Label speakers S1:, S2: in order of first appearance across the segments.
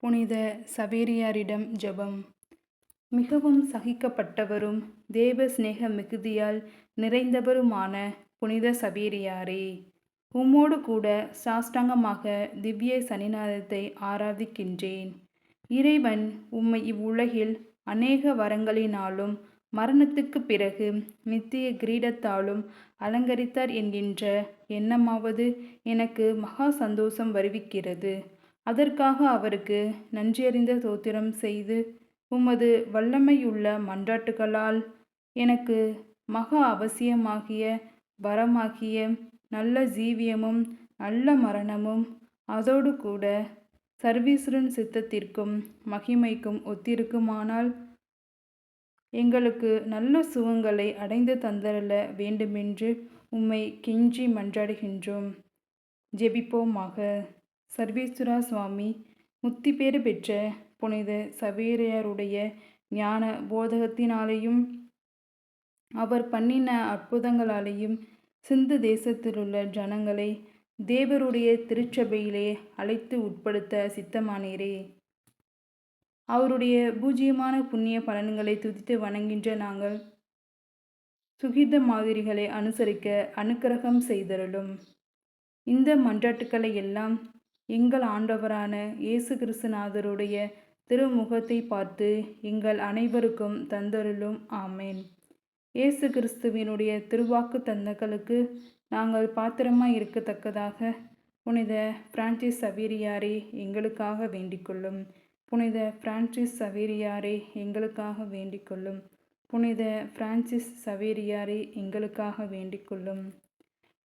S1: புனித சவேரியாரிடம் ஜெபம். மிகவும் சகிக்கப்பட்டவரும் தேவ சிநேக மிகுதியால் நிறைந்தவருமான புனித சவேரியாரே, உம்மோடு கூட சாஷ்டாங்கமாக திவ்ய சன்னிதானத்தை ஆராதிக்கின்றேன். இறைவன் உம்மை இவ்வுலகில் அநேக வரங்களினாலும் மரணத்துக்குப் பிறகு நித்திய கிரீடத்தாலும் அலங்கரித்தார் என்கின்ற எண்ணமாவது எனக்கு மகா சந்தோஷம் வருவிக்கிறது. அதற்காக அவருக்கு நன்றியறிந்த தோத்திரம் செய்து உமது வல்லமையுள்ள மன்றாட்டுகளால் எனக்கு மகா அவசியமாகிய வரமாகிய நல்ல ஜீவியமும் நல்ல மரணமும் அதோடு கூட சர்வீஸ்வரன் சித்தத்திற்கும் மகிமைக்கும் ஒத்திருக்குமானால் எங்களுக்கு நல்ல சுகங்களை அடைந்து தந்தரல வேண்டுமென்று உம்மை கெஞ்சி மன்றாடுகின்றோம். ஜெபிப்போமாக. சர்வேஸ்வரா சுவாமி, முத்தி பேறு பெற்ற புனித சவேரியாருடைய ஞான போதகத்தினாலேயும் அவர் பண்ணின அற்புதங்களாலேயும் சிந்து தேசத்திலுள்ள ஜனங்களை தேவருடைய திருச்சபையிலே அழைத்து உட்படுத்த சித்தமானீரே. அவருடைய பூஜ்யமான புண்ணிய பலன்களை துதித்து வணங்கின்ற நாங்கள் சுகித மாதிரிகளை அனுசரிக்க அனுக்கிரகம் செய்தருளும். இந்த மன்றாட்டுக்களை எல்லாம் எங்கள் ஆண்டவரான இயேசு கிறிஸ்துநாதருடைய திருமுகத்தை பார்த்து எங்கள் அனைவருக்கும் தந்தருளும். ஆமேன். இயேசு கிறிஸ்துவினுடைய திருவாக்கு தந்தங்களுக்கு நாங்கள் பாத்திரமாய் இருக்கத்தக்கதாக புனித பிரான்சிஸ் சவேரியாரே எங்களுக்காக வேண்டிக்கொள்ளும். புனித பிரான்சிஸ் சவேரியாரே எங்களுக்காக வேண்டிக்கொள்ளும். புனித பிரான்சிஸ் சவேரியாரே எங்களுக்காக வேண்டிக்கொள்ளும்.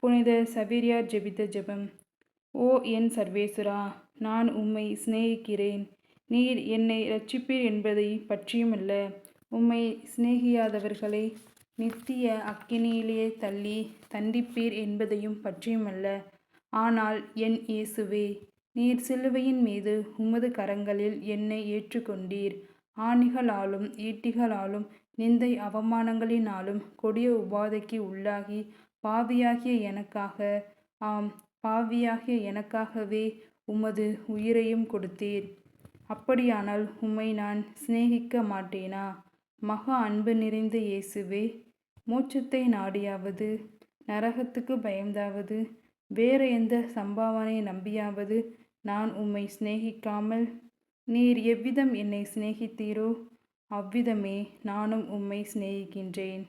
S1: புனித சவேரியார் ஜெபித்த ஜெபம். ஓ என் சர்வேசுரா, நான் உம்மை சிநேகிக்கிறேன். நீர் என்னை இரட்சிப்பீர் என்பதை பற்றியுமல்ல, உம்மை சிநேகியாதவர்களை நித்திய அக்கினியிலே தள்ளி தண்டிப்பீர் என்பதையும் பற்றியுமல்ல. ஆனால் என் இயேசுவே, நீர் சிலுவையின் மீது உமது கரங்களில் என்னை ஏற்றுக்கொண்டீர். ஆணிகளாலும் ஈட்டிகளாலும் நிந்தை அவமானங்களினாலும் கொடிய உபாதைக்கு உள்ளாகி பாவியாகிய எனக்காகவே உமது உயிரையும் கொடுத்தீர். அப்படியானால் உம்மை நான் சிநேகிக்க மாட்டேனா? மகா அன்பு நிறைந்த இயேசுவே, மோட்சத்தை நாடியாவது நரகத்துக்கு பயந்தாவது வேற எந்த சம்பாவனை நம்பியாவது நான் உம்மை சிநேகிக்காமல் நீர் எவ்விதம் என்னை சிநேகித்தீரோ அவ்விதமே நானும் உம்மை சிநேகிக்கின்றேன்.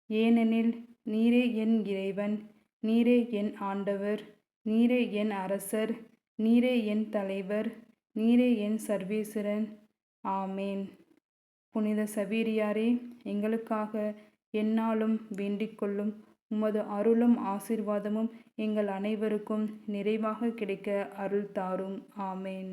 S1: ஏனெனில் நீரே என் இறைவன், நீரே என் ஆண்டவர், நீரே என் அரசர், நீரே என் தலைவர், நீரே என் சர்வேஸ்வரன். ஆமேன். புனித சவேரியாரே எங்களுக்காக எந்நாளும் வேண்டிக்கொள்ளும். உமது அருளும் ஆசீர்வாதமும் எங்கள் அனைவருக்கும் நிறைவாக கிடைக்க அருள் தாரும். ஆமேன்.